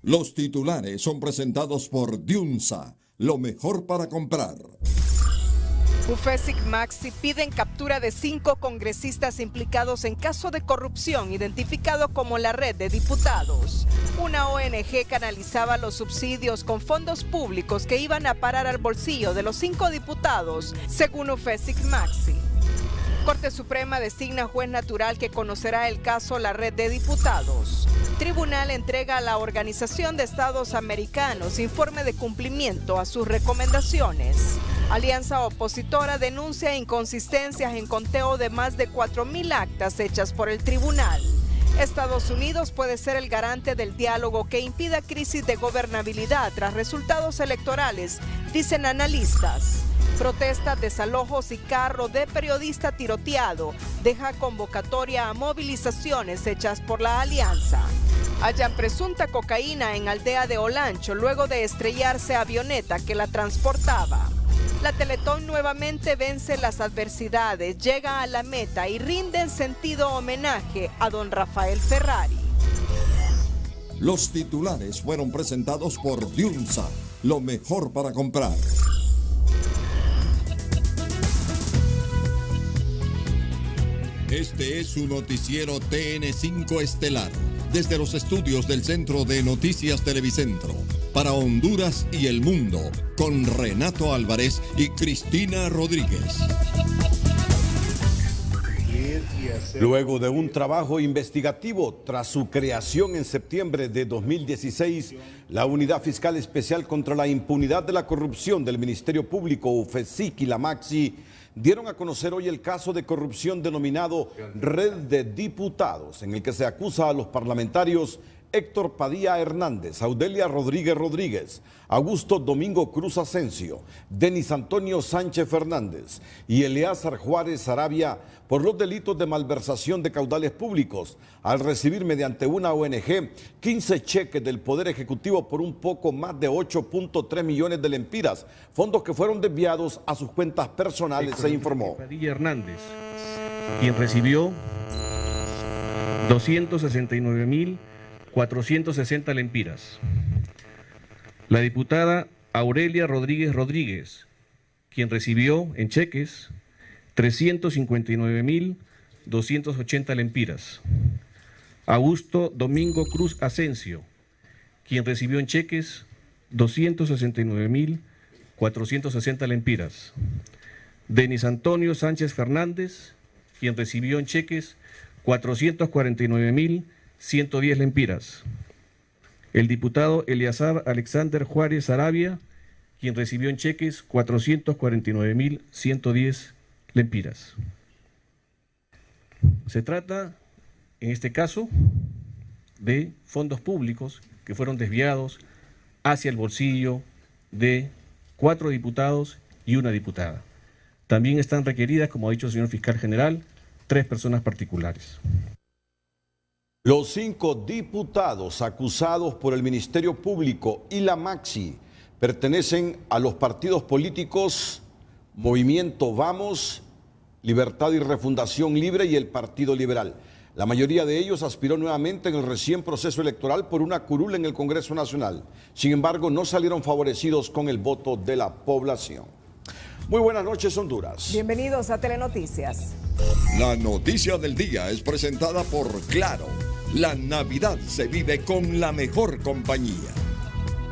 Los titulares son presentados por Diunsa, lo mejor para comprar. UFESIC Maxi piden captura de 5 congresistas implicados en caso de corrupción identificado como la Red de Diputados. Una ONG canalizaba los subsidios con fondos públicos que iban a parar al bolsillo de los 5 diputados, según UFESIC Maxi. Corte Suprema designa juez natural que conocerá el caso La Red de Diputados. Tribunal entrega a la Organización de Estados Americanos informe de cumplimiento a sus recomendaciones. Alianza opositora denuncia inconsistencias en conteo de más de 4.000 actas hechas por el tribunal. Estados Unidos puede ser el garante del diálogo que impida crisis de gobernabilidad tras resultados electorales, dicen analistas. Protestas, desalojos y carro de periodista tiroteado deja convocatoria a movilizaciones hechas por la alianza. Hallan presunta cocaína en aldea de Olancho luego de estrellarse avioneta que la transportaba. La Teletón nuevamente vence las adversidades, llega a la meta y rinde en sentido homenaje a don Rafael Ferrari. Los titulares fueron presentados por Diunsa, lo mejor para comprar. Este es su noticiero TN5 Estelar, desde los estudios del Centro de Noticias Televicentro, para Honduras y el mundo, con Renato Álvarez y Cristina Rodríguez. Luego de un trabajo investigativo tras su creación en septiembre de 2016, la Unidad Fiscal Especial contra la Impunidad de la Corrupción del Ministerio Público, UFESIC y la Maxi, dieron a conocer hoy el caso de corrupción denominado Red de Diputados, en el que se acusa a los parlamentarios Héctor Padilla Hernández, Audelia Rodríguez Rodríguez, Augusto Domingo Cruz Asensio, Denis Antonio Sánchez Fernández y Eleazar Juárez Sarabia por los delitos de malversación de caudales públicos al recibir mediante una ONG 15 cheques del Poder Ejecutivo por un poco más de 8.3 millones de lempiras, fondos que fueron desviados a sus cuentas personales, se informó. Padilla Hernández, quien recibió 269.460 lempiras. La diputada Aurelia Rodríguez Rodríguez, quien recibió en cheques 359.280 lempiras. Augusto Domingo Cruz Asensio, quien recibió en cheques 269.460 lempiras. Denis Antonio Sánchez Fernández, quien recibió en cheques 449.110 lempiras. El diputado Eleazar Alexander Juárez Sarabia, quien recibió en cheques 449.110 lempiras. Se trata, en este caso, de fondos públicos que fueron desviados hacia el bolsillo de 4 diputados y una diputada. También están requeridas, como ha dicho el señor fiscal general, 3 personas particulares. Los 5 diputados acusados por el Ministerio Público y la Maxi pertenecen a los partidos políticos Movimiento Vamos, Libertad y Refundación Libre y el Partido Liberal. La mayoría de ellos aspiró nuevamente en el recién proceso electoral por una curul en el Congreso Nacional. Sin embargo, no salieron favorecidos con el voto de la población. Muy buenas noches, Honduras. Bienvenidos a Telenoticias. La noticia del día es presentada por Claro. La Navidad se vive con la mejor compañía.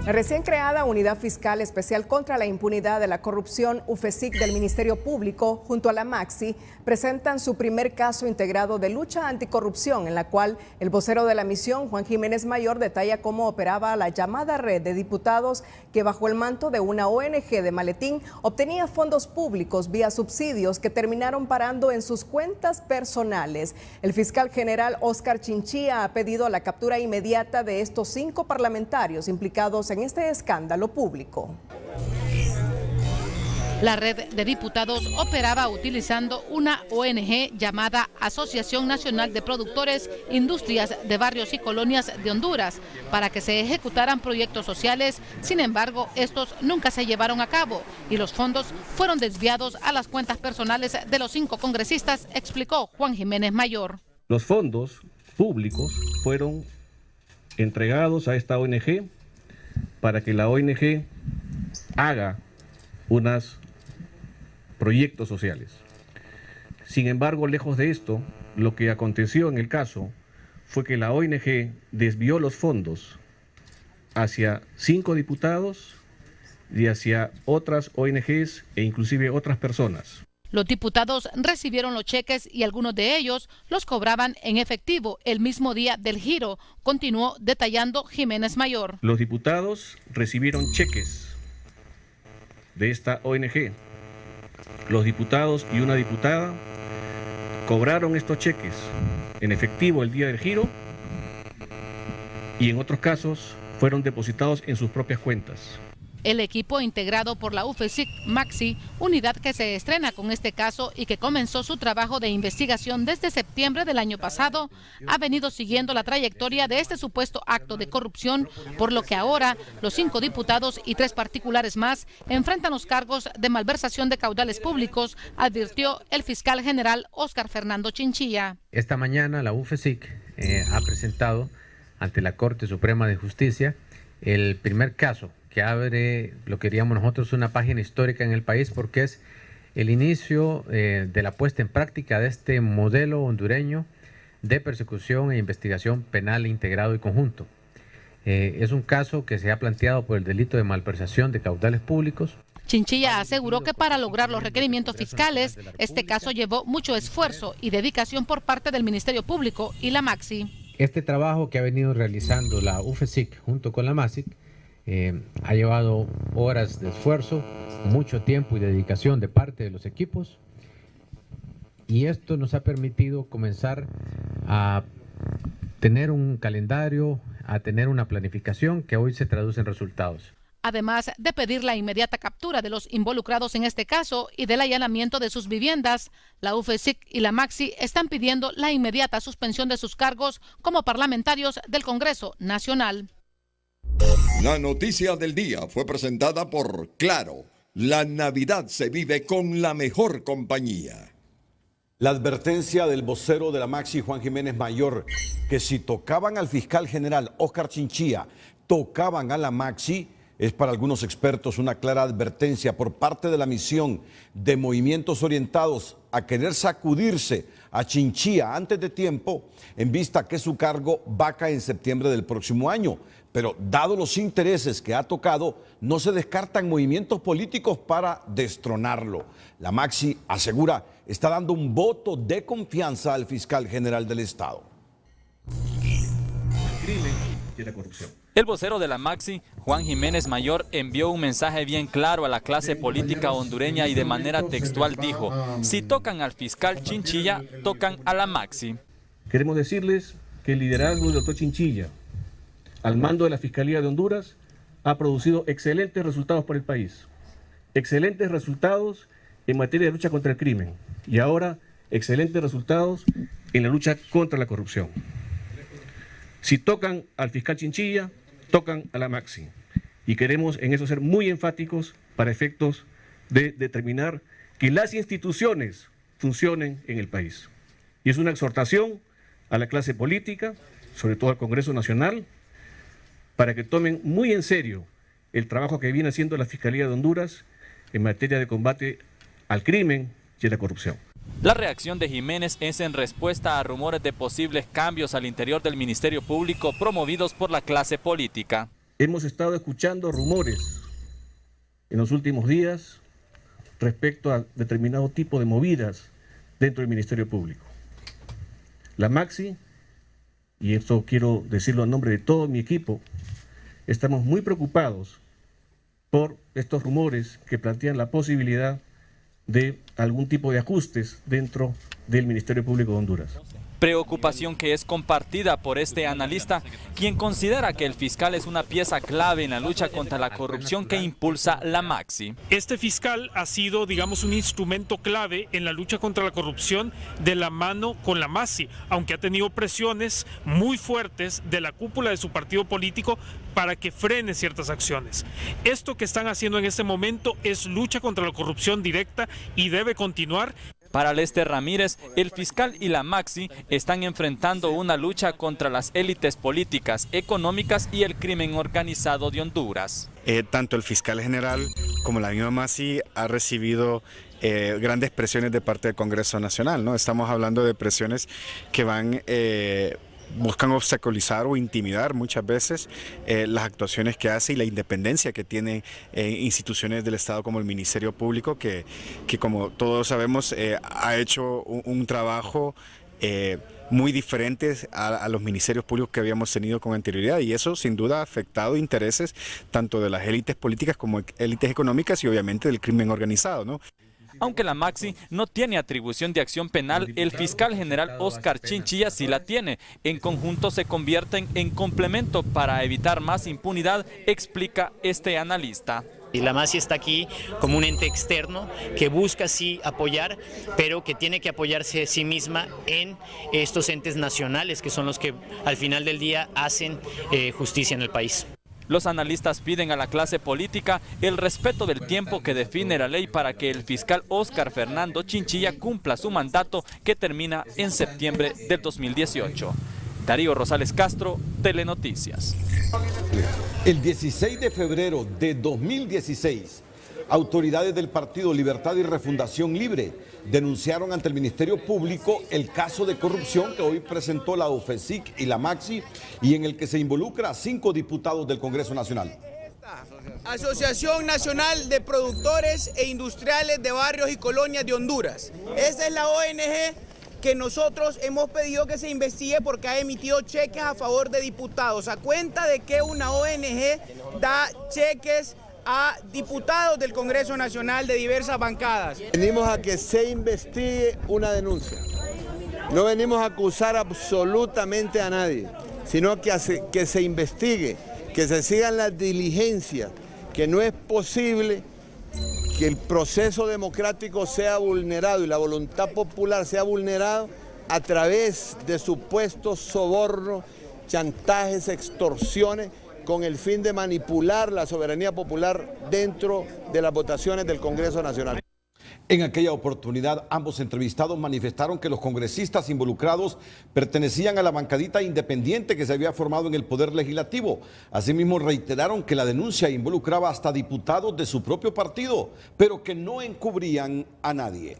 La recién creada Unidad Fiscal Especial contra la Impunidad de la Corrupción, UFESIC del Ministerio Público, junto a la Maxi, presentan su primer caso integrado de lucha anticorrupción, en la cual el vocero de la misión, Juan Jiménez Mayor, detalla cómo operaba la llamada red de diputados que bajo el manto de una ONG de maletín obtenía fondos públicos vía subsidios que terminaron parando en sus cuentas personales. El fiscal general Óscar Chinchilla ha pedido la captura inmediata de estos 5 parlamentarios implicados en este escándalo público. La red de diputados operaba utilizando una ONG llamada Asociación Nacional de Productores Industrias de Barrios y Colonias de Honduras para que se ejecutaran proyectos sociales. Sin embargo, estos nunca se llevaron a cabo y los fondos fueron desviados a las cuentas personales de los 5 congresistas, explicó Juan Jiménez Mayor. Los fondos públicos fueron entregados a esta ONG para que la ONG haga unos proyectos sociales. Sin embargo, lejos de esto, lo que aconteció en el caso fue que la ONG desvió los fondos hacia 5 diputados y hacia otras ONGs e inclusive otras personas. Los diputados recibieron los cheques y algunos de ellos los cobraban en efectivo el mismo día del giro, continuó detallando Jiménez Mayor. Los diputados recibieron cheques de esta ONG. Los diputados y una diputada cobraron estos cheques en efectivo el día del giro y en otros casos fueron depositados en sus propias cuentas. El equipo integrado por la UFESIC Maxi, unidad que se estrena con este caso y que comenzó su trabajo de investigación desde septiembre del año pasado, ha venido siguiendo la trayectoria de este supuesto acto de corrupción, por lo que ahora los 5 diputados y 3 particulares más enfrentan los cargos de malversación de caudales públicos, advirtió el fiscal general Óscar Fernando Chinchilla. Esta mañana la UFESIC ha presentado ante la Corte Suprema de Justicia el primer caso que abre lo que diríamos nosotros una página histórica en el país, porque es el inicio de la puesta en práctica de este modelo hondureño de persecución e investigación penal integrado y conjunto. Es un caso que se ha planteado por el delito de malversación de caudales públicos. Chinchilla aseguró que para lograr los requerimientos fiscales, este caso llevó mucho esfuerzo y dedicación por parte del Ministerio Público y la Maxi. Este trabajo que ha venido realizando la UFESIC junto con la MASIC ha llevado horas de esfuerzo, mucho tiempo y dedicación de parte de los equipos, y esto nos ha permitido comenzar a tener un calendario, a tener una planificación que hoy se traduce en resultados. Además de pedir la inmediata captura de los involucrados en este caso y del allanamiento de sus viviendas, la UFESIC y la Maxi están pidiendo la inmediata suspensión de sus cargos como parlamentarios del Congreso Nacional. La noticia del día fue presentada por Claro. La Navidad se vive con la mejor compañía. La advertencia del vocero de la Maxi, Juan Jiménez Mayor, que si tocaban al fiscal general Óscar Chinchilla, tocaban a la Maxi, es para algunos expertos una clara advertencia por parte de la misión de movimientos orientados a querer sacudirse a Chinchilla antes de tiempo, en vista que su cargo vaca en septiembre del próximo año. Pero dado los intereses que ha tocado, no se descartan movimientos políticos para destronarlo. La Maxi asegura está dando un voto de confianza al fiscal general del Estado. Crimen y la corrupción. El vocero de la Maxi, Juan Jiménez Mayor, envió un mensaje bien claro a la clase política hondureña y de manera textual dijo: si tocan al fiscal Chinchilla, tocan a la Maxi. Queremos decirles que el liderazgo del doctor Chinchilla al mando de la Fiscalía de Honduras ha producido excelentes resultados para el país. Excelentes resultados en materia de lucha contra el crimen y ahora excelentes resultados en la lucha contra la corrupción. Si tocan al fiscal Chinchilla, tocan a la Maxi. Y queremos en eso ser muy enfáticos para efectos de determinar que las instituciones funcionen en el país. Y es una exhortación a la clase política, sobre todo al Congreso Nacional, para que tomen muy en serio el trabajo que viene haciendo la Fiscalía de Honduras en materia de combate al crimen y a la corrupción. La reacción de Jiménez es en respuesta a rumores de posibles cambios al interior del Ministerio Público promovidos por la clase política. Hemos estado escuchando rumores en los últimos días respecto a determinado tipo de movidas dentro del Ministerio Público. La Maxi, y esto quiero decirlo a nombre de todo mi equipo, estamos muy preocupados por estos rumores que plantean la posibilidad de algún tipo de ajustes dentro del Ministerio Público de Honduras. Preocupación que es compartida por este analista, quien considera que el fiscal es una pieza clave en la lucha contra la corrupción que impulsa la Maxi. Este fiscal ha sido, digamos, un instrumento clave en la lucha contra la corrupción de la mano con la Maxi, aunque ha tenido presiones muy fuertes de la cúpula de su partido político para que frene ciertas acciones. Esto que están haciendo en este momento es lucha contra la corrupción directa y debe continuar. Para Lester Ramírez, el fiscal y la Maxi están enfrentando una lucha contra las élites políticas, económicas y el crimen organizado de Honduras. Tanto el fiscal general como la misma Maxi ha recibido grandes presiones de parte del Congreso Nacional, ¿no? Estamos hablando de presiones que buscan obstaculizar o intimidar muchas veces las actuaciones que hace y la independencia que tienen instituciones del Estado como el Ministerio Público, que como todos sabemos ha hecho un trabajo muy diferentes a los ministerios públicos que habíamos tenido con anterioridad, y eso sin duda ha afectado intereses tanto de las élites políticas como élites económicas y obviamente del crimen organizado, ¿no? Aunque la Maxi no tiene atribución de acción penal, el fiscal general Oscar Chinchilla sí la tiene. En conjunto se convierten en complemento para evitar más impunidad, explica este analista. Y la Maxi está aquí como un ente externo que busca sí apoyar, pero que tiene que apoyarse a sí misma en estos entes nacionales que son los que al final del día hacen justicia en el país. Los analistas piden a la clase política el respeto del tiempo que define la ley para que el fiscal Oscar Fernando Chinchilla cumpla su mandato que termina en septiembre del 2018. Darío Rosales Castro, Telenoticias. El 16 de febrero de 2016, autoridades del Partido Libertad y Refundación Libre denunciaron ante el Ministerio Público el caso de corrupción que hoy presentó la UFESIC y la Maxi y en el que se involucra a 5 diputados del Congreso Nacional. Asociación Nacional de Productores e Industriales de Barrios y Colonias de Honduras. Esa es la ONG que nosotros hemos pedido que se investigue porque ha emitido cheques a favor de diputados, a cuenta de que una ONG da cheques a diputados del Congreso Nacional de diversas bancadas. Venimos a que se investigue una denuncia. No venimos a acusar absolutamente a nadie, sino que se investigue, que se sigan las diligencias, que no es posible que el proceso democrático sea vulnerado y la voluntad popular sea vulnerado a través de supuestos sobornos, chantajes, extorsiones, con el fin de manipular la soberanía popular dentro de las votaciones del Congreso Nacional. En aquella oportunidad, ambos entrevistados manifestaron que los congresistas involucrados pertenecían a la bancadita independiente que se había formado en el Poder Legislativo. Asimismo, reiteraron que la denuncia involucraba hasta diputados de su propio partido, pero que no encubrían a nadie.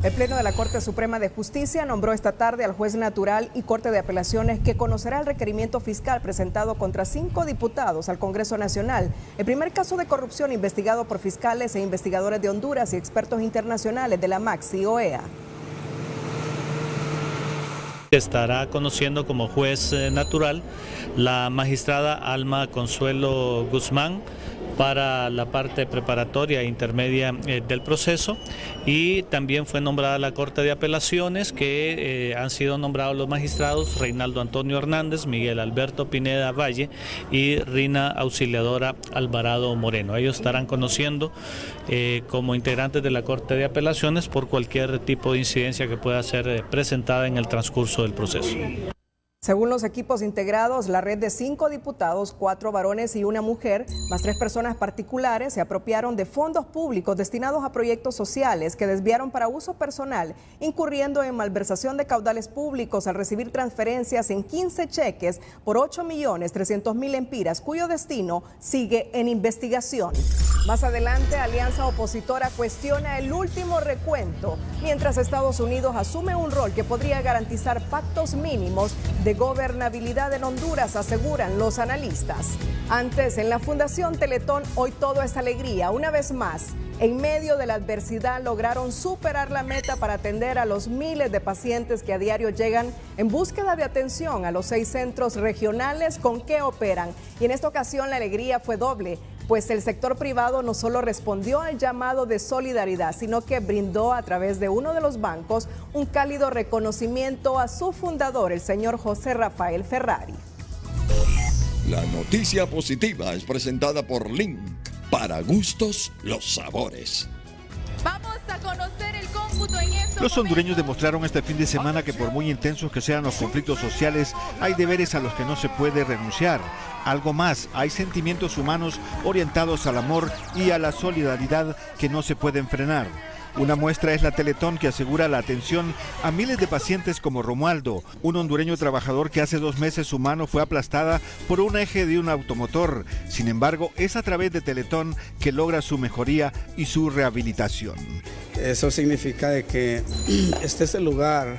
El Pleno de la Corte Suprema de Justicia nombró esta tarde al juez natural y Corte de Apelaciones que conocerá el requerimiento fiscal presentado contra 5 diputados al Congreso Nacional. El primer caso de corrupción investigado por fiscales e investigadores de Honduras y expertos internacionales de la Maxi OEA. Estará conociendo como juez natural la magistrada Alma Consuelo Guzmán para la parte preparatoria e intermedia del proceso, y también fue nombrada la Corte de Apelaciones, que han sido nombrados los magistrados Reinaldo Antonio Hernández, Miguel Alberto Pineda Valle y Rina Auxiliadora Alvarado Moreno. Ellos estarán conociendo como integrantes de la Corte de Apelaciones por cualquier tipo de incidencia que pueda ser presentada en el transcurso del proceso. Según los equipos integrados, la red de 5 diputados, 4 varones y una mujer, más 3 personas particulares, se apropiaron de fondos públicos destinados a proyectos sociales que desviaron para uso personal, incurriendo en malversación de caudales públicos al recibir transferencias en 15 cheques por 8.300.000 lempiras, cuyo destino sigue en investigación. Más adelante, Alianza Opositora cuestiona el último recuento, mientras Estados Unidos asume un rol que podría garantizar pactos mínimos de gobernabilidad en Honduras, aseguran los analistas. Antes, en la Fundación Teletón, hoy todo es alegría. Una vez más, en medio de la adversidad, lograron superar la meta para atender a los miles de pacientes que a diario llegan en búsqueda de atención a los 6 centros regionales con que operan. Y en esta ocasión la alegría fue doble, pues el sector privado no solo respondió al llamado de solidaridad, sino que brindó a través de uno de los bancos un cálido reconocimiento a su fundador, el señor José Rafael Ferrari. La noticia positiva es presentada por Link. Para gustos, los sabores. Vamos a conocer el cómputo en estos Los hondureños demostraron este fin de semana que por muy intensos que sean los conflictos sociales, hay deberes a los que no se puede renunciar. Algo más, hay sentimientos humanos orientados al amor y a la solidaridad que no se pueden frenar. Una muestra es la Teletón, que asegura la atención a miles de pacientes como Romualdo, un hondureño trabajador que hace 2 meses su mano fue aplastada por un eje de un automotor. Sin embargo, es a través de Teletón que logra su mejoría y su rehabilitación. Eso significa de que este es el lugar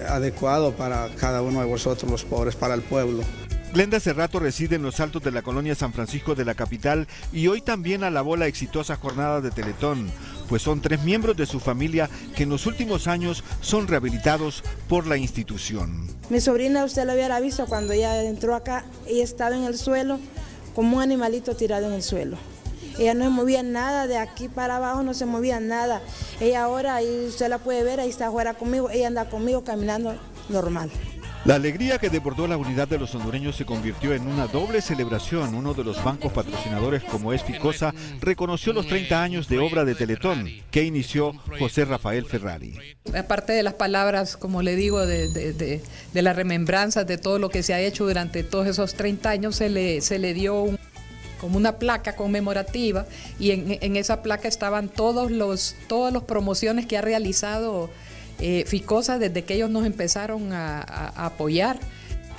adecuado para cada uno de vosotros, los pobres, para el pueblo. Glenda Cerrato reside en los altos de la colonia San Francisco de la capital y hoy también alabó la exitosa jornada de Teletón, pues son 3 miembros de su familia que en los últimos años son rehabilitados por la institución. Mi sobrina, usted la hubiera visto cuando ella entró acá, ella estaba en el suelo como un animalito tirado en el suelo. Ella no se movía nada, de aquí para abajo no se movía nada. Ella ahora, ahí usted la puede ver, ahí está afuera conmigo, ella anda conmigo caminando normal. La alegría que desbordó la unidad de los hondureños se convirtió en una doble celebración. Uno de los bancos patrocinadores, como es Ficosa, reconoció los 30 años de obra de Teletón que inició José Rafael Ferrari. Aparte de las palabras, como le digo, de la remembranza de todo lo que se ha hecho durante todos esos 30 años, se le dio como una placa conmemorativa, y en esa placa estaban todas las promociones que ha realizado Ficosa desde que ellos nos empezaron a apoyar.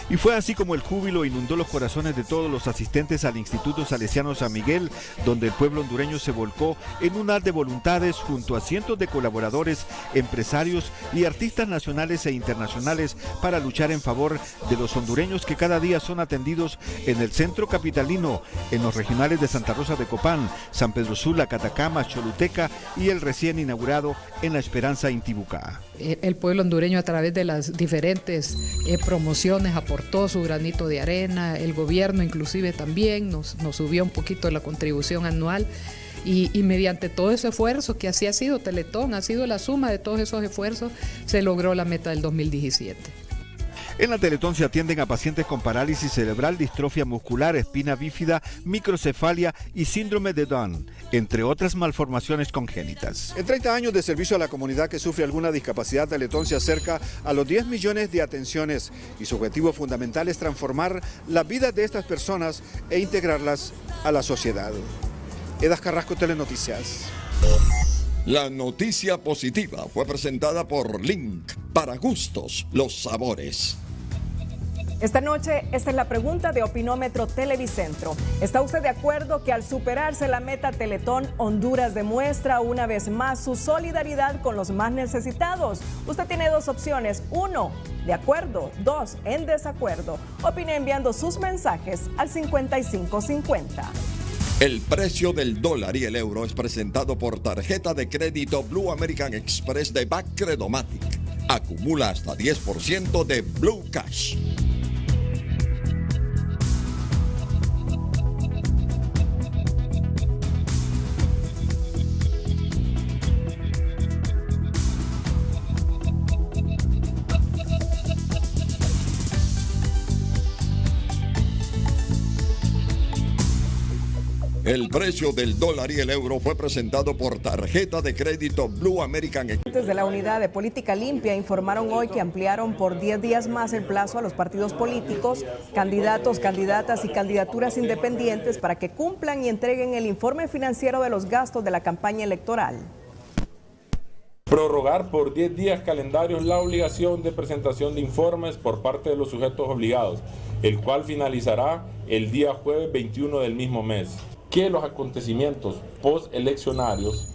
Y fue así como el júbilo inundó los corazones de todos los asistentes al Instituto Salesiano San Miguel, donde el pueblo hondureño se volcó en un haz de voluntades junto a cientos de colaboradores, empresarios y artistas nacionales e internacionales para luchar en favor de los hondureños que cada día son atendidos en el centro capitalino, en los regionales de Santa Rosa de Copán, San Pedro Sula, Catacama, Choluteca y el recién inaugurado en La Esperanza, Intibucá. El pueblo hondureño, a través de las diferentes promociones, aportó su granito de arena. El gobierno inclusive también nos subió un poquito la contribución anual, y mediante todo ese esfuerzo que así ha sido Teletón, ha sido la suma de todos esos esfuerzos, se logró la meta del 2017. En la Teletón se atienden a pacientes con parálisis cerebral, distrofia muscular, espina bífida, microcefalia y síndrome de Down, entre otras malformaciones congénitas. En 30 años de servicio a la comunidad que sufre alguna discapacidad, Teletón se acerca a los 10 millones de atenciones, y su objetivo fundamental es transformar la vida de estas personas e integrarlas a la sociedad. Edas Carrasco, Telenoticias. La noticia positiva fue presentada por Link. Para gustos, los sabores. Esta noche, esta es la pregunta de Opinómetro Televicentro. ¿Está usted de acuerdo que al superarse la meta Teletón, Honduras demuestra una vez más su solidaridad con los más necesitados? Usted tiene 2 opciones. 1, de acuerdo. 2, en desacuerdo. Opine enviando sus mensajes al 5550. El precio del dólar y el euro es presentado por tarjeta de crédito Blue American Express de Backcredomatic. Acumula hasta 10% de Blue Cash. El precio del dólar y el euro fue presentado por tarjeta de crédito Blue American Express. Desde la Unidad de Política Limpia informaron hoy que ampliaron por 10 días más el plazo a los partidos políticos, candidatos, candidatas y candidaturas independientes para que cumplan y entreguen el informe financiero de los gastos de la campaña electoral. Prorrogar por 10 días calendarios la obligación de presentación de informes por parte de los sujetos obligados, el cual finalizará el día jueves 21 del mismo mes. Que los acontecimientos posteleccionarios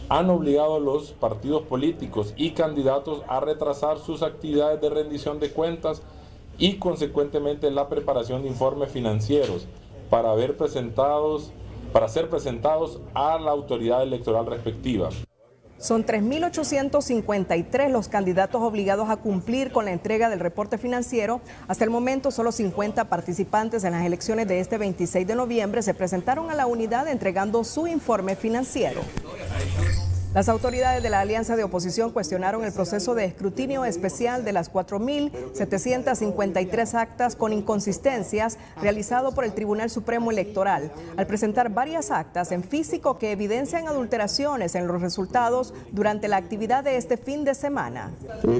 han obligado a los partidos políticos y candidatos a retrasar sus actividades de rendición de cuentas y consecuentemente la preparación de informes financieros para ser presentados a la autoridad electoral respectiva. Son 3.853 los candidatos obligados a cumplir con la entrega del reporte financiero. Hasta el momento, solo 50 participantes en las elecciones de este 26 de noviembre se presentaron a la unidad entregando su informe financiero. Las autoridades de la Alianza de Oposición cuestionaron el proceso de escrutinio especial de las 4.753 actas con inconsistencias realizado por el Tribunal Supremo Electoral, al presentar varias actas en físico que evidencian adulteraciones en los resultados durante la actividad de este fin de semana.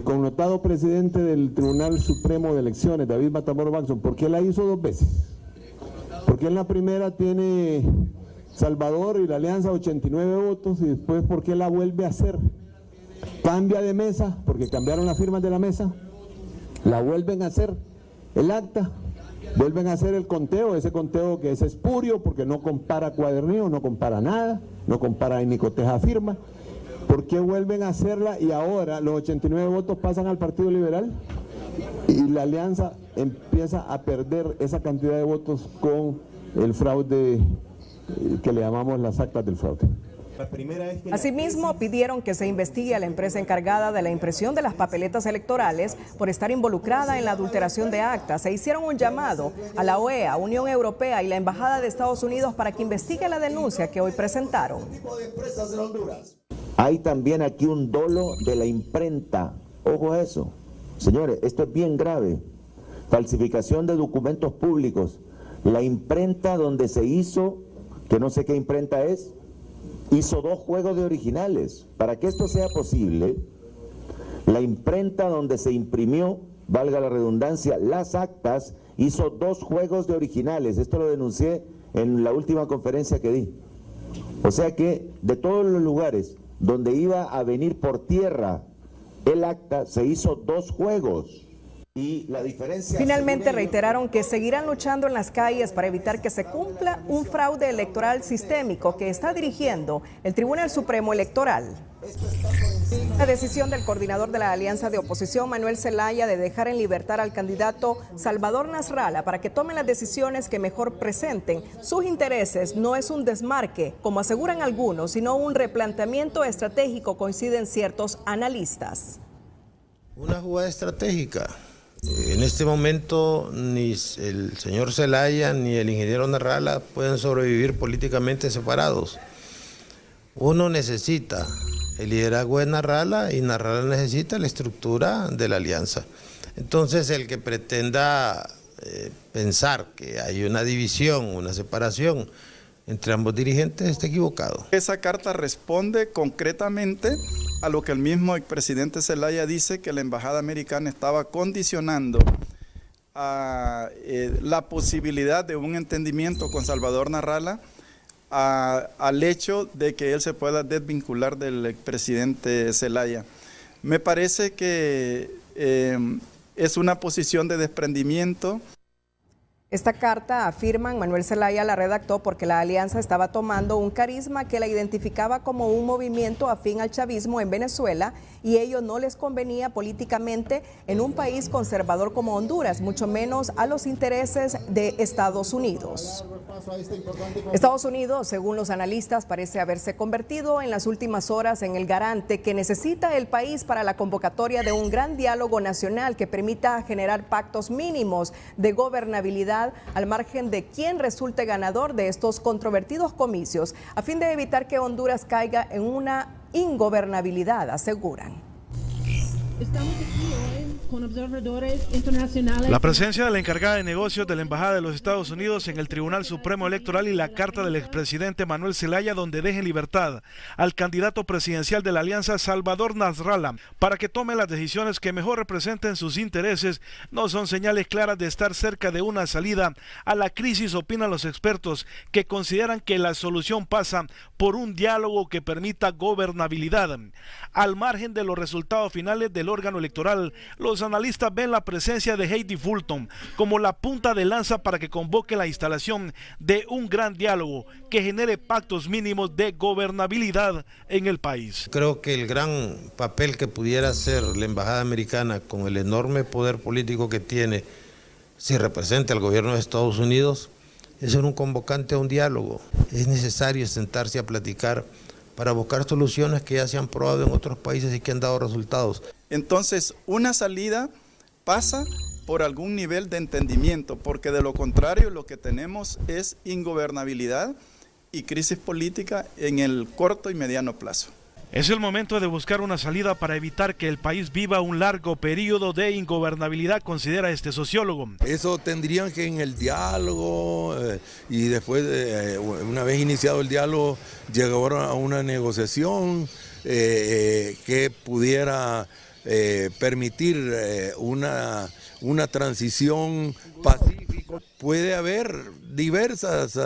Connotado presidente del Tribunal Supremo de Elecciones, David Matamoros Baxson, ¿por qué la hizo 2 veces? Porque en la primera tiene Salvador y la alianza 89 votos y después ¿por qué la vuelve a hacer? Cambia de mesa, porque cambiaron las firmas de la mesa, la vuelven a hacer el acta, vuelven a hacer el conteo, ese conteo que es espurio porque no compara cuadernillo, no compara nada, no compara ni coteja firma. ¿Por qué vuelven a hacerla y ahora los 89 votos pasan al Partido Liberal y la alianza empieza a perder esa cantidad de votos con el fraude que le llamamos las actas del fraude? Asimismo, pidieron que se investigue a la empresa encargada de la impresión de las papeletas electorales por estar involucrada en la adulteración de actas. Se hicieron un llamado a la OEA, Unión Europea y la Embajada de Estados Unidos para que investigue la denuncia que hoy presentaron. Hay también aquí un dolo de la imprenta. Ojo a eso. Señores, esto es bien grave. Falsificación de documentos públicos. La imprenta donde se hizo, que no sé qué imprenta es, hizo 2 juegos de originales. Para que esto sea posible, la imprenta donde se imprimió, valga la redundancia, las actas, hizo 2 juegos de originales. Esto lo denuncié en la última conferencia que di. O sea que de todos los lugares donde iba a venir por tierra el acta, se hizo 2 juegos. Y la diferencia... Finalmente reiteraron que seguirán luchando en las calles para evitar que se cumpla un fraude electoral sistémico que está dirigiendo el Tribunal Supremo Electoral. La decisión del coordinador de la Alianza de Oposición, Manuel Zelaya, de dejar en libertad al candidato Salvador Nasralla para que tome las decisiones que mejor presenten sus intereses no es un desmarque, como aseguran algunos, sino un replanteamiento estratégico, coinciden ciertos analistas. Una jugada estratégica. En este momento ni el señor Zelaya ni el ingeniero Nasralla pueden sobrevivir políticamente separados. Uno necesita el liderazgo de Nasralla y Nasralla necesita la estructura de la alianza. Entonces el que pretenda pensar que hay una división, una separación entre ambos dirigentes está equivocado. Esa carta responde concretamente a lo que el mismo expresidente Zelaya dice, que la embajada americana estaba condicionando a la posibilidad de un entendimiento con Salvador Nasralla al hecho de que él se pueda desvincular del expresidente Zelaya. Me parece que es una posición de desprendimiento. Esta carta, afirman, Manuel Zelaya la redactó porque la alianza estaba tomando un carisma que la identificaba como un movimiento afín al chavismo en Venezuela y ello no les convenía políticamente en un país conservador como Honduras, mucho menos a los intereses de Estados Unidos. Estados Unidos, según los analistas, parece haberse convertido en las últimas horas en el garante que necesita el país para la convocatoria de un gran diálogo nacional que permita generar pactos mínimos de gobernabilidad al margen de quién resulte ganador de estos controvertidos comicios, a fin de evitar que Honduras caiga en una ingobernabilidad, aseguran. Estamos aquí hoy con observadores internacionales. La presencia de la encargada de negocios de la Embajada de los Estados Unidos en el Tribunal Supremo Electoral y la carta del expresidente Manuel Zelaya donde deje en libertad al candidato presidencial de la alianza Salvador Nasralla para que tome las decisiones que mejor representen sus intereses no son señales claras de estar cerca de una salida a la crisis, opinan los expertos que consideran que la solución pasa por un diálogo que permita gobernabilidad. Al margen de los resultados finales del órgano electoral, los analistas ven la presencia de Heidi Fulton como la punta de lanza para que convoque la instalación de un gran diálogo que genere pactos mínimos de gobernabilidad en el país. Creo que el gran papel que pudiera hacer la embajada americana con el enorme poder político que tiene si representa al gobierno de Estados Unidos es ser un convocante a un diálogo. Es necesario sentarse a platicar para buscar soluciones que ya se han probado en otros países y que han dado resultados. Entonces, una salida pasa por algún nivel de entendimiento, porque de lo contrario lo que tenemos es ingobernabilidad y crisis política en el corto y mediano plazo. Es el momento de buscar una salida para evitar que el país viva un largo periodo de ingobernabilidad, considera este sociólogo. Eso tendrían que en el diálogo y después, una vez iniciado el diálogo, llegar a una negociación que pudiera permitir una transición pacífica. Puede haber diversas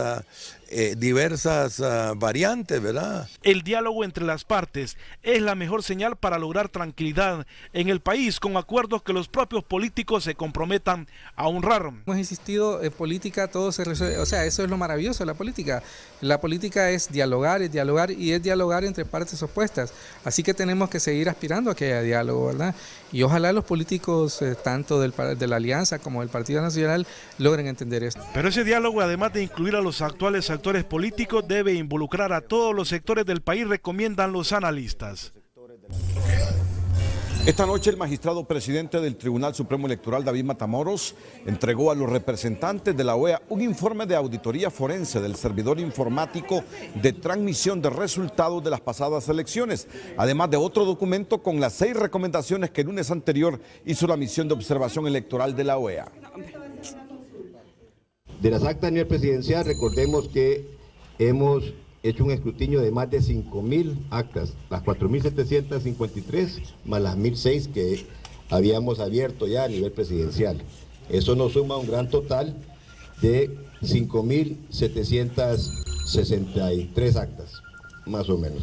diversas variantes, ¿verdad? El diálogo entre las partes es la mejor señal para lograr tranquilidad en el país, con acuerdos que los propios políticos se comprometan a honrar. Hemos insistido, en política todo se resuelve, o sea, eso es lo maravilloso de la política. La política es dialogar y es dialogar entre partes opuestas. Así que tenemos que seguir aspirando a que haya diálogo, ¿verdad? Y ojalá los políticos, tanto de la Alianza como del Partido Nacional, logren entender esto. Pero ese diálogo, además de incluir a los actuales actores políticos, debe involucrar a todos los sectores del país, recomiendan los analistas. Esta noche el magistrado presidente del Tribunal Supremo Electoral, David Matamoros, entregó a los representantes de la OEA un informe de auditoría forense del servidor informático de transmisión de resultados de las pasadas elecciones, además de otro documento con las 6 recomendaciones que el lunes anterior hizo la misión de observación electoral de la OEA. De las actas a nivel presidencial, recordemos que hemos hecho un escrutinio de más de 5.000 actas, las 4.753 más las 1.006 que habíamos abierto ya a nivel presidencial. Eso nos suma un gran total de 5.763 actas, más o menos.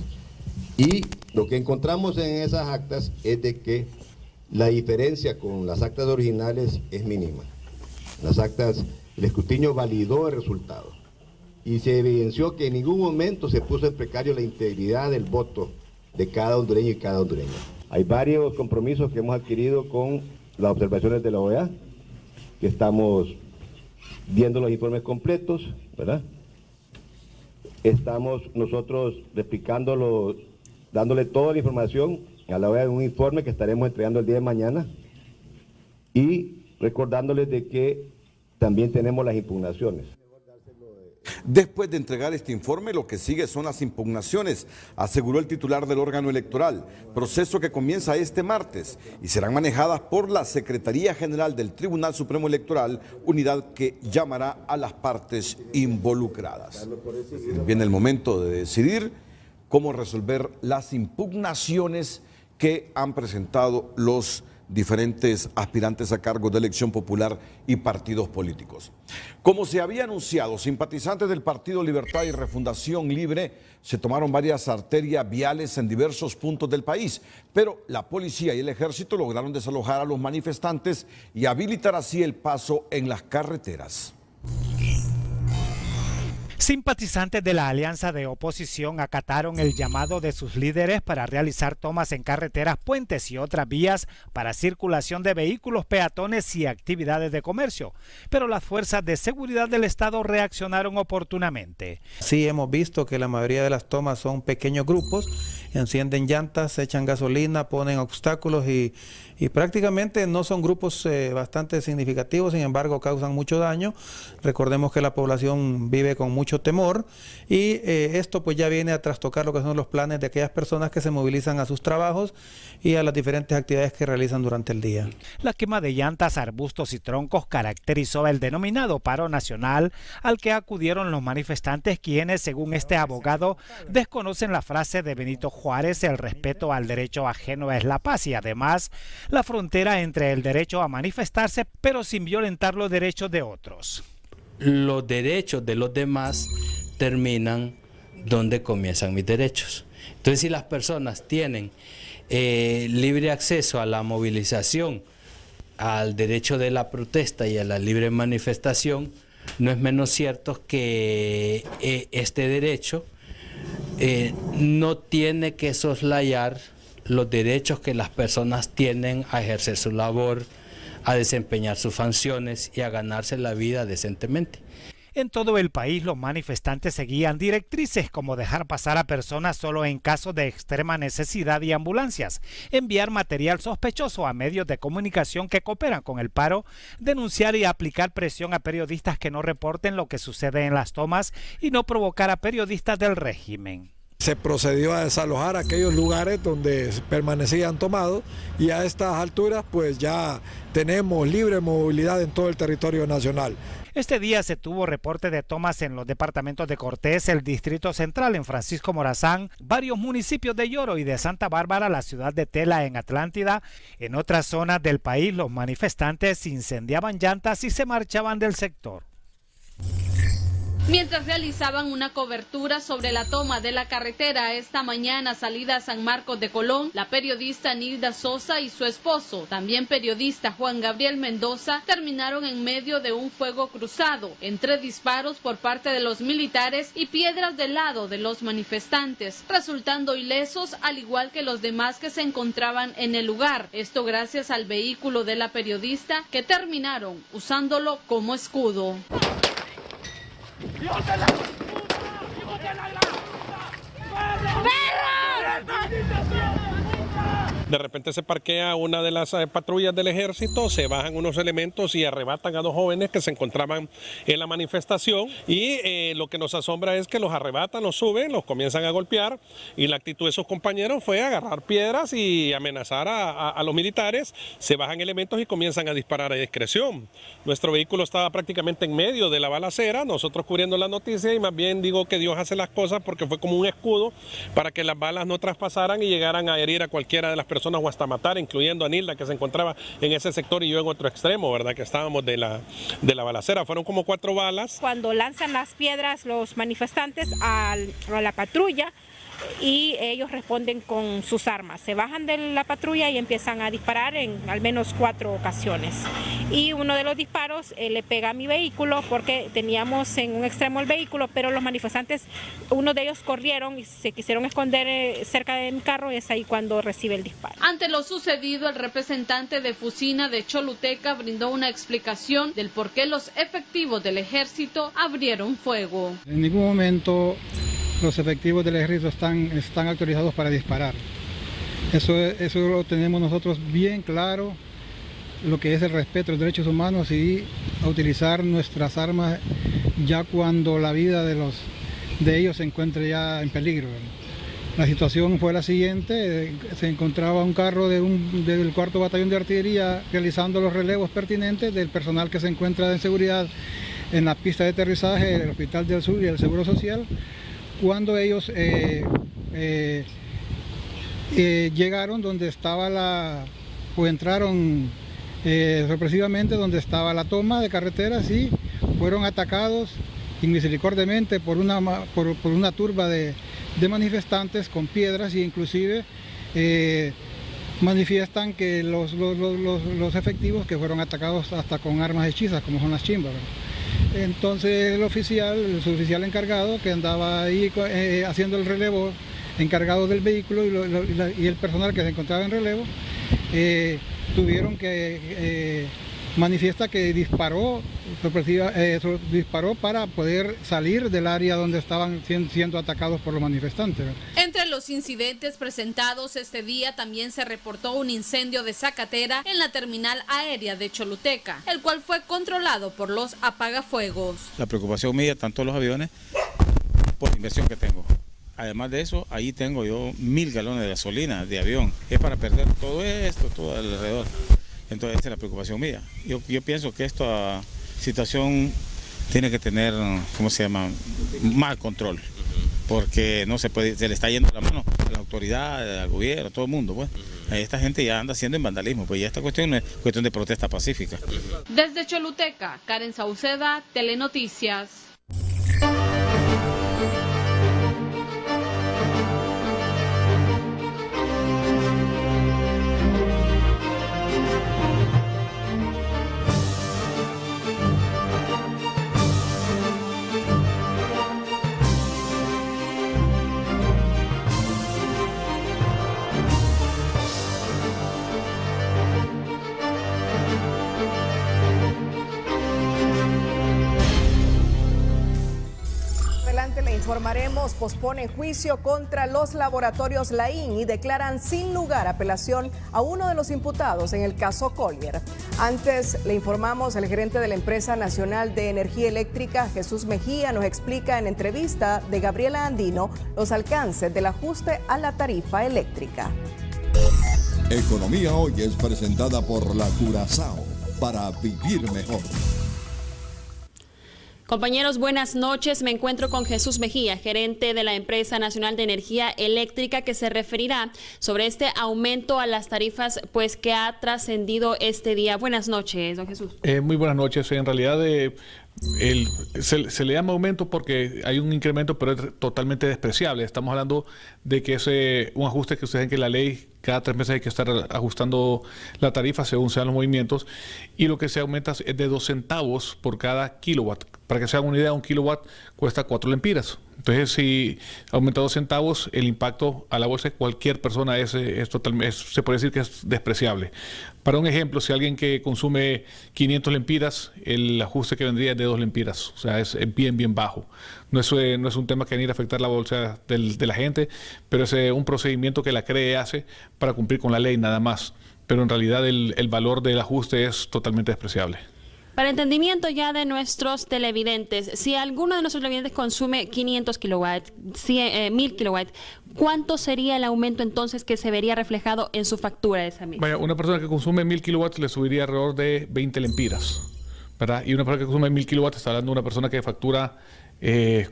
Y lo que encontramos en esas actas es de que la diferencia con las actas originales es mínima. Las actas, el escrutinio validó el resultado y se evidenció que en ningún momento se puso en precario la integridad del voto de cada hondureño y cada hondureña. Hay varios compromisos que hemos adquirido con las observaciones de la OEA, que estamos viendo los informes completos, ¿verdad? Estamos nosotros replicándolo, dándole toda la información a la OEA en un informe que estaremos entregando el día de mañana y recordándoles de que también tenemos las impugnaciones. Después de entregar este informe, lo que sigue son las impugnaciones, aseguró el titular del órgano electoral, proceso que comienza este martes y serán manejadas por la Secretaría General del Tribunal Supremo Electoral, unidad que llamará a las partes involucradas. Viene el momento de decidir cómo resolver las impugnaciones que han presentado los diferentes aspirantes a cargos de elección popular y partidos políticos. Como se había anunciado, simpatizantes del Partido Libertad y Refundación Libre se tomaron varias arterias viales en diversos puntos del país, pero la policía y el ejército lograron desalojar a los manifestantes y habilitar así el paso en las carreteras. Simpatizantes de la alianza de oposición acataron el llamado de sus líderes para realizar tomas en carreteras, puentes y otras vías para circulación de vehículos, peatones y actividades de comercio. Pero las fuerzas de seguridad del Estado reaccionaron oportunamente. Sí, hemos visto que la mayoría de las tomas son pequeños grupos, encienden llantas, echan gasolina, ponen obstáculos y prácticamente no son grupos bastante significativos, sin embargo causan mucho daño. Recordemos que la población vive con mucho temor y esto pues ya viene a trastocar lo que son los planes de aquellas personas que se movilizan a sus trabajos y a las diferentes actividades que realizan durante el día. La quema de llantas, arbustos y troncos caracterizó el denominado paro nacional al que acudieron los manifestantes, quienes, según este abogado, desconocen la frase de Benito Juárez: el respeto al derecho ajeno es la paz, y además la frontera entre el derecho a manifestarse pero sin violentar los derechos de otros. Los derechos de los demás terminan donde comienzan mis derechos. Entonces, si las personas tienen libre acceso a la movilización, al derecho de la protesta y a la libre manifestación, no es menos cierto que este derecho no tiene que soslayar los derechos que las personas tienen a ejercer su labor, a desempeñar sus funciones y a ganarse la vida decentemente. En todo el país, los manifestantes seguían directrices como dejar pasar a personas solo en caso de extrema necesidad y ambulancias, enviar material sospechoso a medios de comunicación que cooperan con el paro, denunciar y aplicar presión a periodistas que no reporten lo que sucede en las tomas y no provocar a periodistas del régimen. Se procedió a desalojar aquellos lugares donde permanecían tomados y a estas alturas pues ya tenemos libre movilidad en todo el territorio nacional. Este día se tuvo reporte de tomas en los departamentos de Cortés, el Distrito Central en Francisco Morazán, varios municipios de Yoro y de Santa Bárbara, la ciudad de Tela en Atlántida. En otras zonas del país los manifestantes incendiaban llantas y se marchaban del sector. Mientras realizaban una cobertura sobre la toma de la carretera esta mañana salida a San Marcos de Colón, la periodista Nilda Sosa y su esposo, también periodista Juan Gabriel Mendoza, terminaron en medio de un fuego cruzado, entre disparos por parte de los militares y piedras del lado de los manifestantes, resultando ilesos al igual que los demás que se encontraban en el lugar. Esto gracias al vehículo de la periodista que terminaron usándolo como escudo. ¡Hijos de la puta! ¡Hijos de la De repente se parquea una de las patrullas del ejército, se bajan unos elementos y arrebatan a dos jóvenes que se encontraban en la manifestación y lo que nos asombra es que los arrebatan, los suben, los comienzan a golpear y la actitud de sus compañeros fue agarrar piedras y amenazar a los militares, se bajan elementos y comienzan a disparar a discreción. Nuestro vehículo estaba prácticamente en medio de la balacera, nosotros cubriendo la noticia y más bien digo que Dios hace las cosas porque fue como un escudo para que las balas no traspasaran y llegaran a herir a cualquiera de las personas o hasta matar, incluyendo a Nilda que se encontraba en ese sector y yo en otro extremo, ¿verdad? Que estábamos de la balacera. Fueron como 4 balas. Cuando lanzan las piedras los manifestantes a la patrulla y ellos responden con sus armas. Se bajan de la patrulla y empiezan a disparar en al menos 4 ocasiones. Y uno de los disparos le pega a mi vehículo porque teníamos en un extremo el vehículo, pero los manifestantes, uno de ellos corrieron y se quisieron esconder cerca de mi carro y es ahí cuando recibe el disparo. Ante lo sucedido, el representante de Fusina de Choluteca brindó una explicación del por qué los efectivos del ejército abrieron fuego. En ningún momento los efectivos del ejército están autorizados para disparar. Eso lo tenemos nosotros bien claro, lo que es el respeto a los derechos humanos y a utilizar nuestras armas ya cuando la vida de ellos se encuentre ya en peligro. La situación fue la siguiente, se encontraba un carro del 4º Batallón de Artillería realizando los relevos pertinentes del personal que se encuentra en seguridad en la pista de aterrizaje del Hospital del Sur y el Seguro Social. Cuando ellos llegaron donde estaba entraron sorpresivamente donde estaba la toma de carreteras y fueron atacados inmisericordiamente por una turba de manifestantes con piedras e inclusive manifiestan que los efectivos que fueron atacados hasta con armas hechizas como son las chimbas, ¿verdad? Entonces el suboficial encargado que andaba ahí haciendo el relevo, encargado del vehículo y el personal que se encontraba en relevo, tuvieron que manifiesta que disparó para poder salir del área donde estaban siendo atacados por los manifestantes. Entre los incidentes presentados este día también se reportó un incendio de zacatera en la terminal aérea de Choluteca, el cual fue controlado por los apagafuegos. La preocupación mía, tanto los aviones, por la inversión que tengo. Además de eso, ahí tengo yo 1000 galones de gasolina de avión. Es para perder todo esto, todo alrededor. Entonces esa es la preocupación mía. Yo pienso que esta situación tiene que tener, ¿cómo se llama?, más control, porque no se puede, se le está yendo la mano a la autoridad, al gobierno, a todo el mundo, pues. Esta gente ya anda haciendo en vandalismo, pues ya esta cuestión no es cuestión de protesta pacífica. Desde Choluteca, Karen Sauceda, Telenoticias. Informaremos, posponen juicio contra los laboratorios Laín y declaran sin lugar apelación a uno de los imputados en el caso Collier. Antes le informamos, el gerente de la Empresa Nacional de Energía Eléctrica, Jesús Mejía, nos explica en entrevista de Gabriela Andino los alcances del ajuste a la tarifa eléctrica. Economía Hoy es presentada por la Curazao para vivir mejor. Compañeros, buenas noches. Me encuentro con Jesús Mejía, gerente de la Empresa Nacional de Energía Eléctrica, que se referirá sobre este aumento a las tarifas pues que ha trascendido este día. Buenas noches, don Jesús. Muy buenas noches. En realidad se le llama aumento porque hay un incremento, pero es totalmente despreciable. Estamos hablando de que es un ajuste que ustedes ven que la ley cada 3 meses hay que estar ajustando la tarifa según sean los movimientos, y lo que se aumenta es de 2 centavos por cada kilowatt. Para que se hagan una idea, 1 kilowatt cuesta 4 lempiras. Entonces, si aumenta 2 centavos, el impacto a la bolsa de cualquier persona se puede decir que es despreciable. Para un ejemplo, si alguien que consume 500 lempiras, el ajuste que vendría es de 2 lempiras. O sea, es bien bajo. No es un tema que venir a afectar la bolsa de la gente, pero es un procedimiento que la CRE hace para cumplir con la ley nada más. Pero en realidad el valor del ajuste es totalmente despreciable. Para entendimiento ya de nuestros televidentes, si alguno de nuestros televidentes consume 500 kilowatts, 1000 kilowatts, ¿cuánto sería el aumento entonces que se vería reflejado en su factura de esa misma? Vaya, una persona que consume 1000 kilowatts le subiría alrededor de 20 lempiras, ¿verdad? Y una persona que consume 1000 kilowatts está hablando de una persona que factura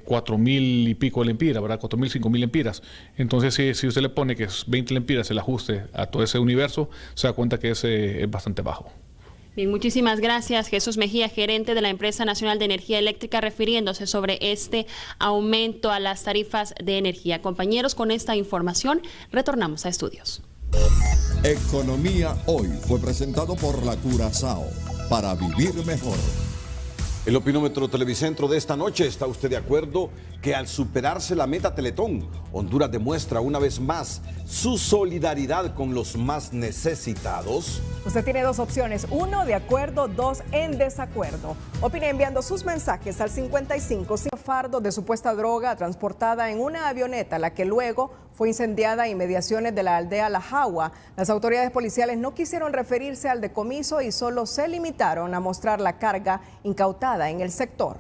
4000 y pico de lempiras, ¿verdad? 4000, 5000 lempiras. Entonces, si usted le pone que es 20 lempiras el ajuste a todo ese universo, se da cuenta que es bastante bajo. Bien, muchísimas gracias, Jesús Mejía, gerente de la Empresa Nacional de Energía Eléctrica, refiriéndose sobre este aumento a las tarifas de energía. Compañeros, con esta información retornamos a estudios. Economía Hoy fue presentado por la Curazao, para vivir mejor. El opinómetro Televicentro de esta noche: ¿está usted de acuerdo que al superarse la meta Teletón, Honduras demuestra una vez más su solidaridad con los más necesitados? Usted tiene 2 opciones: 1 de acuerdo, 2 en desacuerdo. Opine enviando sus mensajes al 55. Fardo de supuesta droga transportada en una avioneta, la que luego fue incendiada en inmediaciones de la aldea La Jagua. Las autoridades policiales no quisieron referirse al decomiso y solo se limitaron a mostrar la carga incautada en el sector.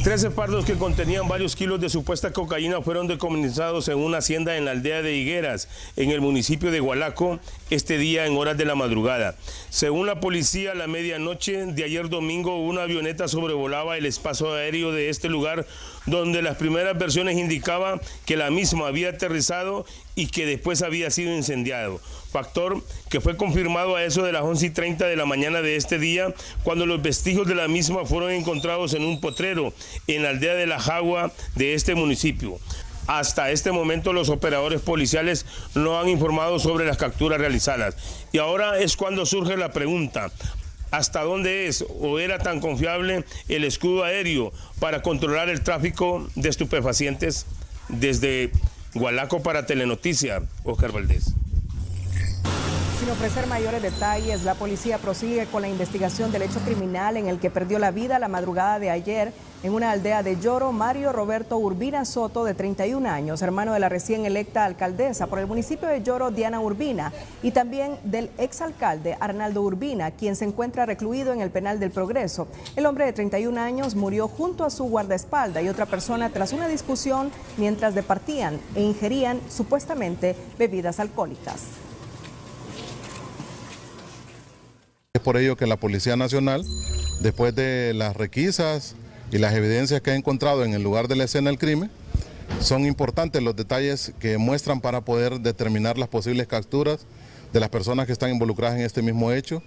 13 fardos que contenían varios kilos de supuesta cocaína fueron decomisados en una hacienda en la aldea de Higueras, en el municipio de Gualaco, este día en horas de la madrugada. Según la policía, a la medianoche de ayer domingo, una avioneta sobrevolaba el espacio aéreo de este lugar, donde las primeras versiones indicaban que la misma había aterrizado y que después había sido incendiado. Factor que fue confirmado a eso de las 11:30 de la mañana de este día, cuando los vestigios de la misma fueron encontrados en un potrero en la aldea de La Jagua de este municipio. Hasta este momento los operadores policiales no han informado sobre las capturas realizadas. Y ahora es cuando surge la pregunta: ¿hasta dónde es o era tan confiable el escudo aéreo para controlar el tráfico de estupefacientes? Desde Gualaco para Telenoticia, Oscar Valdés. Sin ofrecer mayores detalles, la policía prosigue con la investigación del hecho criminal en el que perdió la vida la madrugada de ayer en una aldea de Lloro Mario Roberto Urbina Soto, de 31 años, hermano de la recién electa alcaldesa por el municipio de Lloro, Diana Urbina, y también del exalcalde Arnaldo Urbina, quien se encuentra recluido en el penal del Progreso. El hombre de 31 años murió junto a su guardaespaldas y otra persona tras una discusión mientras departían e ingerían supuestamente bebidas alcohólicas. Es por ello que la Policía Nacional, después de las requisas y las evidencias que ha encontrado en el lugar de la escena del crimen, son importantes los detalles que muestran para poder determinar las posibles capturas de las personas que están involucradas en este mismo hecho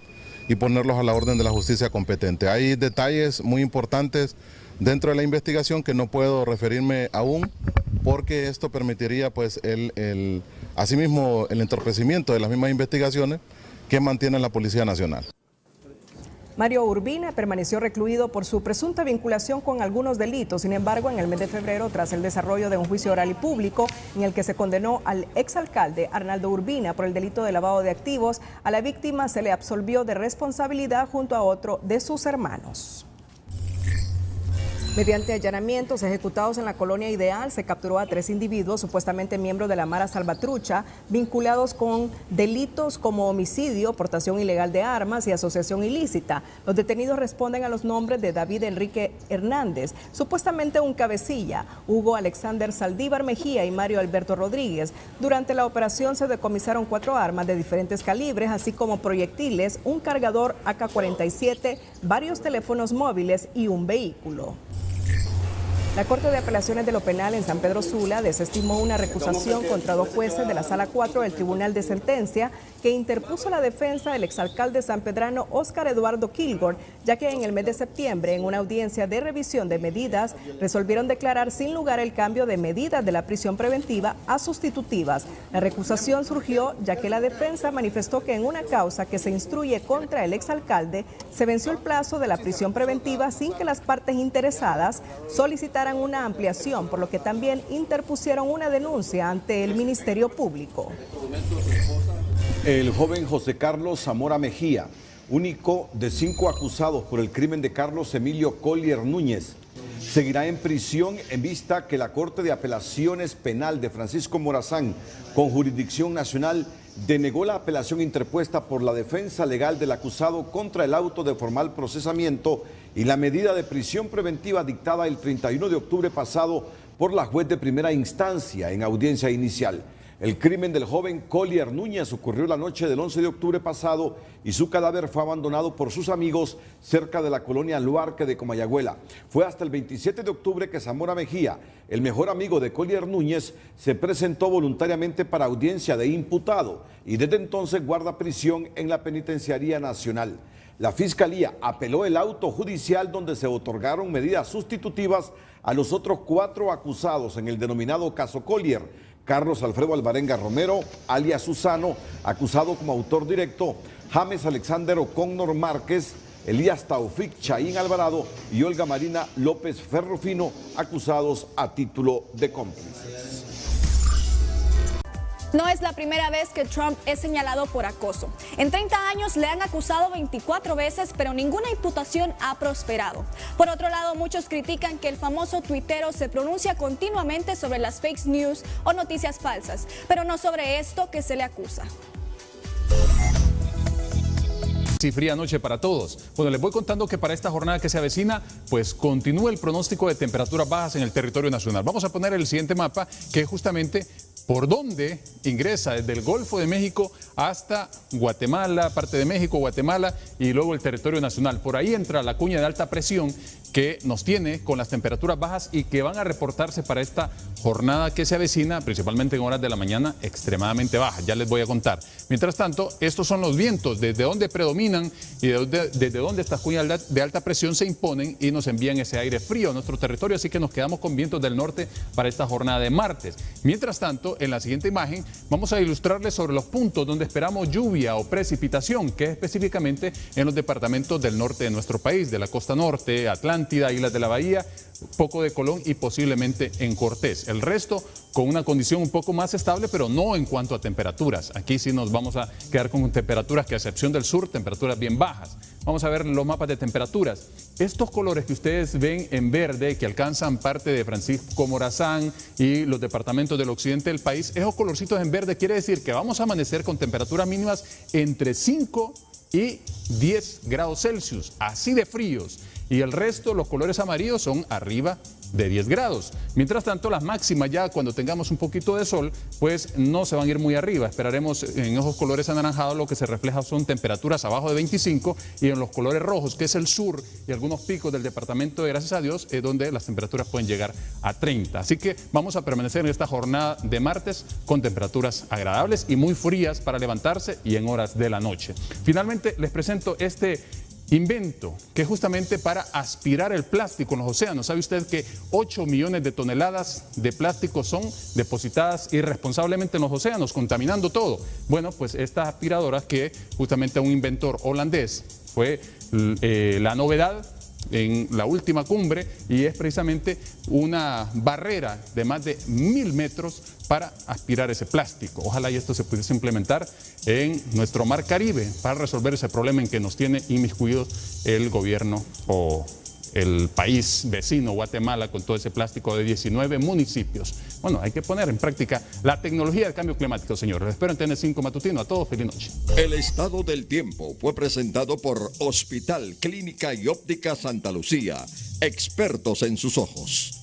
y ponerlos a la orden de la justicia competente. Hay detalles muy importantes dentro de la investigación que no puedo referirme aún, porque esto permitiría pues asimismo el entorpecimiento de las mismas investigaciones que mantiene la Policía Nacional. Mario Urbina permaneció recluido por su presunta vinculación con algunos delitos. Sin embargo, en el mes de febrero, tras el desarrollo de un juicio oral y público en el que se condenó al exalcalde Arnaldo Urbina por el delito de lavado de activos, a la víctima se le absolvió de responsabilidad junto a otro de sus hermanos. Mediante allanamientos ejecutados en la colonia Ideal, se capturó a 3 individuos, supuestamente miembros de la Mara Salvatrucha, vinculados con delitos como homicidio, portación ilegal de armas y asociación ilícita. Los detenidos responden a los nombres de David Enrique Hernández, supuestamente un cabecilla, Hugo Alexander Saldívar Mejía y Mario Alberto Rodríguez. Durante la operación se decomisaron 4 armas de diferentes calibres, así como proyectiles, un cargador AK-47, varios teléfonos móviles y un vehículo. La Corte de Apelaciones de lo Penal en San Pedro Sula desestimó una recusación contra 2 jueces de la Sala 4 del Tribunal de Sentencia que interpuso la defensa del exalcalde sanpedrano Óscar Eduardo Kilgore, ya que en el mes de septiembre, en una audiencia de revisión de medidas, resolvieron declarar sin lugar el cambio de medidas de la prisión preventiva a sustitutivas. La recusación surgió ya que la defensa manifestó que en una causa que se instruye contra el exalcalde se venció el plazo de la prisión preventiva sin que las partes interesadas solicitaran una ampliación, por lo que también interpusieron una denuncia ante el Ministerio Público. El joven José Carlos Zamora Mejía, único de 5 acusados por el crimen de Carlos Emilio Collier Núñez, seguirá en prisión en vista que la Corte de Apelaciones Penal de Francisco Morazán, con jurisdicción nacional, denegó la apelación interpuesta por la defensa legal del acusado contra el auto de formal procesamiento y la medida de prisión preventiva dictada el 31 de octubre pasado por la juez de primera instancia en audiencia inicial. El crimen del joven Collier Núñez ocurrió la noche del 11 de octubre pasado y su cadáver fue abandonado por sus amigos cerca de la colonia Luarque de Comayagüela. Fue hasta el 27 de octubre que Zamora Mejía, el mejor amigo de Collier Núñez, se presentó voluntariamente para audiencia de imputado y desde entonces guarda prisión en la Penitenciaría Nacional. La Fiscalía apeló el auto judicial donde se otorgaron medidas sustitutivas a los otros 4 acusados en el denominado caso Collier. Carlos Alfredo Alvarenga Romero, alias Susano, acusado como autor directo, James Alexander O'Connor Márquez, Elías Taufik Chaín Alvarado y Olga Marina López Ferrufino, acusados a título de cómplices. No es la primera vez que Trump es señalado por acoso. En 30 años le han acusado 24 veces, pero ninguna imputación ha prosperado. Por otro lado, muchos critican que el famoso tuitero se pronuncia continuamente sobre las fake news o noticias falsas, pero no sobre esto que se le acusa. Sí, fría noche para todos. Bueno, les voy contando que para esta jornada que se avecina, pues continúa el pronóstico de temperaturas bajas en el territorio nacional. Vamos a poner el siguiente mapa, que es justamente por donde ingresa desde el Golfo de México hasta Guatemala, parte de México, Guatemala y luego el territorio nacional. Por ahí entra la cuña de alta presión que nos tiene con las temperaturas bajas y que van a reportarse para esta jornada que se avecina, principalmente en horas de la mañana, extremadamente bajas. Ya les voy a contar. Mientras tanto, estos son los vientos, desde donde predominan y desde donde estas cuñas de alta presión se imponen y nos envían ese aire frío a nuestro territorio, así que nos quedamos con vientos del norte para esta jornada de martes. Mientras tanto, en la siguiente imagen vamos a ilustrarles sobre los puntos donde esperamos lluvia o precipitación, que es específicamente en los departamentos del norte de nuestro país, de la costa norte, Atlántica, Islas de la Bahía, poco de Colón y posiblemente en Cortés. El resto con una condición un poco más estable, pero no en cuanto a temperaturas. Aquí sí nos vamos a quedar con temperaturas que, a excepción del sur, temperaturas bien bajas. Vamos a ver los mapas de temperaturas. Estos colores que ustedes ven en verde, que alcanzan parte de Francisco Morazán y los departamentos del occidente del país, esos colorcitos en verde quiere decir que vamos a amanecer con temperaturas mínimas entre 5 y 10 grados Celsius, así de fríos. Y el resto, los colores amarillos, son arriba de 10 grados. Mientras tanto, las máximas ya cuando tengamos un poquito de sol, pues no se van a ir muy arriba. Esperaremos en esos colores anaranjados, lo que se refleja son temperaturas abajo de 25 y en los colores rojos, que es el sur y algunos picos del departamento de Gracias a Dios, es donde las temperaturas pueden llegar a 30. Así que vamos a permanecer en esta jornada de martes con temperaturas agradables y muy frías para levantarse y en horas de la noche. Finalmente, les presento este invento que es justamente para aspirar el plástico en los océanos. ¿Sabe usted que 8 millones de toneladas de plástico son depositadas irresponsablemente en los océanos, contaminando todo? Bueno, pues estas aspiradoras, que justamente un inventor holandés fue la novedad en la última cumbre, y es precisamente una barrera de más de 1000 metros para aspirar ese plástico. Ojalá y esto se pudiese implementar en nuestro mar Caribe para resolver ese problema en que nos tiene inmiscuidos el gobierno o el país vecino, Guatemala, con todo ese plástico de 19 municipios. Bueno, hay que poner en práctica la tecnología del cambio climático, señores. Espero en TN5 Matutino. A todos, feliz noche. El estado del tiempo fue presentado por Hospital Clínica y Óptica Santa Lucía, expertos en sus ojos.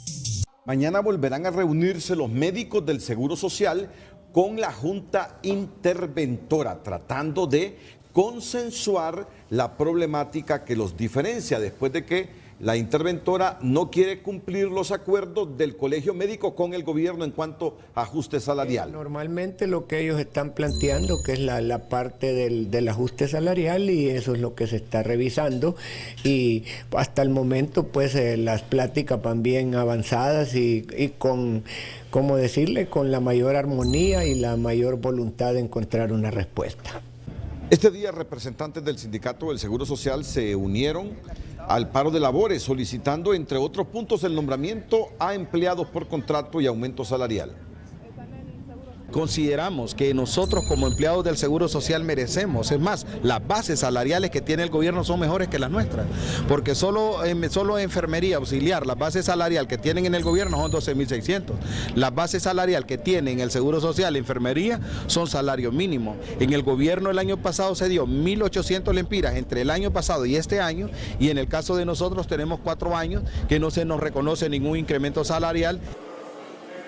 Mañana volverán a reunirse los médicos del Seguro Social con la Junta Interventora, tratando de consensuar la problemática que los diferencia después de que la interventora no quiere cumplir los acuerdos del colegio médico con el gobierno en cuanto a ajuste salarial. Normalmente lo que ellos están planteando, que es la parte del ajuste salarial, y eso es lo que se está revisando, y hasta el momento pues las pláticas van bien avanzadas y con, ¿cómo decirle?, con la mayor armonía y la mayor voluntad de encontrar una respuesta. Este día representantes del sindicato del Seguro Social se unieron al paro de labores solicitando, entre otros puntos, el nombramiento a empleados por contrato y aumento salarial. Consideramos que nosotros como empleados del Seguro Social merecemos, es más, las bases salariales que tiene el gobierno son mejores que las nuestras, porque solo enfermería auxiliar, la base salarial que tienen en el gobierno son 12.600, la base salarial que tienen el Seguro Social, enfermería, son salario mínimo. En el gobierno el año pasado se dio 1.800 lempiras entre el año pasado y este año, y en el caso de nosotros tenemos 4 años que no se nos reconoce ningún incremento salarial.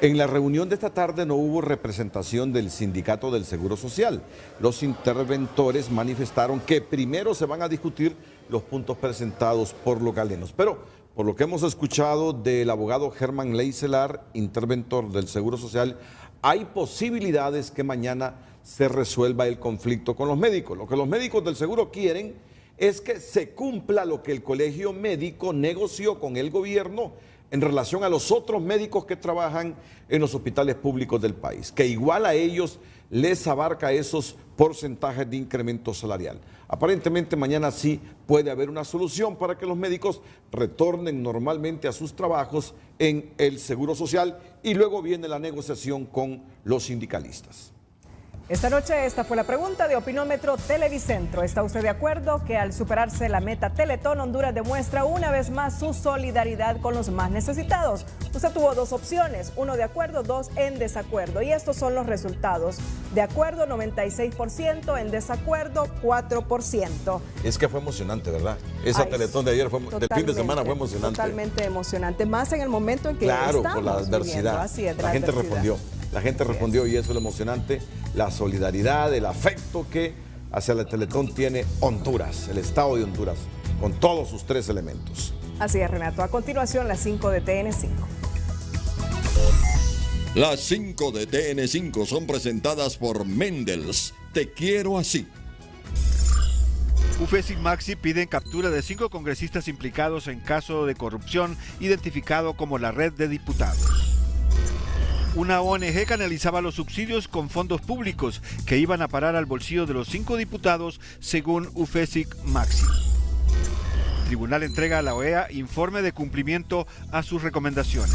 En la reunión de esta tarde no hubo representación del sindicato del Seguro Social. Los interventores manifestaron que primero se van a discutir los puntos presentados por los galenos. Pero, por lo que hemos escuchado del abogado Germán Leicelar, interventor del Seguro Social, hay posibilidades que mañana se resuelva el conflicto con los médicos. Lo que los médicos del seguro quieren es que se cumpla lo que el colegio médico negoció con el gobierno en relación a los otros médicos que trabajan en los hospitales públicos del país, que igual a ellos les abarca esos porcentajes de incremento salarial. Aparentemente mañana sí puede haber una solución para que los médicos retornen normalmente a sus trabajos en el Seguro Social, y luego viene la negociación con los sindicalistas. Esta noche esta fue la pregunta de Opinómetro Televicentro. ¿Está usted de acuerdo que al superarse la meta Teletón, Honduras demuestra una vez más su solidaridad con los más necesitados? Usted tuvo 2 opciones, 1 de acuerdo, 2 en desacuerdo. Y estos son los resultados. De acuerdo 96%, en desacuerdo 4%. Es que fue emocionante, ¿verdad? Esa Teletón de ayer, del fin de semana, fue emocionante. Totalmente emocionante, más en el momento en que claro, estamos por la adversidad. Así es, la gente respondió. La gente respondió, y eso es lo emocionante, la solidaridad, el afecto que hacia la Teletón tiene Honduras, el Estado de Honduras, con todos sus 3 elementos. Así es, Renato. A continuación, las 5 de TN5. Las 5 de TN5 son presentadas por Mendels. Te quiero así. UFESIC Maxi piden captura de 5 congresistas implicados en caso de corrupción identificado como la Red de Diputados. Una ONG canalizaba los subsidios con fondos públicos que iban a parar al bolsillo de los 5 diputados, según UFESIC Maxi. El tribunal entrega a la OEA informe de cumplimiento a sus recomendaciones.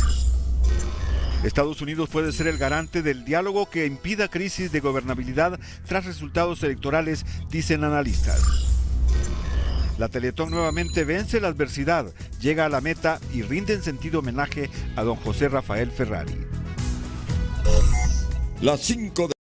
Estados Unidos puede ser el garante del diálogo que impida crisis de gobernabilidad tras resultados electorales, dicen analistas. La Teletón nuevamente vence la adversidad, llega a la meta y rinde en sentido homenaje a don José Rafael Ferrari. Las 5 de